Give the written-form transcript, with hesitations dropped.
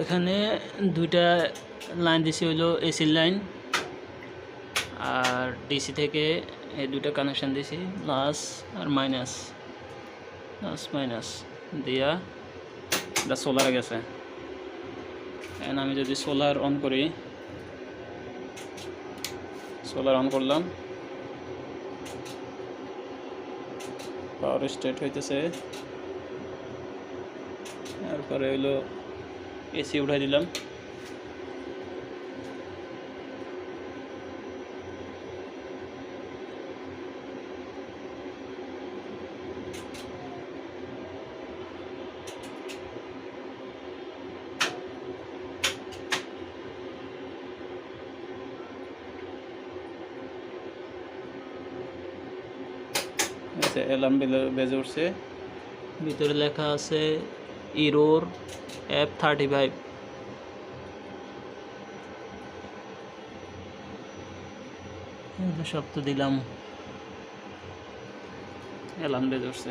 এখানে দুইটা লাইন দিছি হইলো এসির লাইন, আর ডিসি থেকে এই দুইটা কানেকশান দিছি প্লাস আর মাইনাস, প্লাস মাইনাস দিয়া এটা সোলারে গেছে। এখন আমি যদি সোলার অন করি, সোলার অন করলাম, পাওয়ার স্টার্ট হইতেছে। তারপরে হইলো এসি উঠাই দিলাম। অ্যালার্ম বেজে উঠছে, ভিতরে লেখা আছে ইরোর F35। সব তো দিলাম, অ্যালার্ম বেজে উঠছে।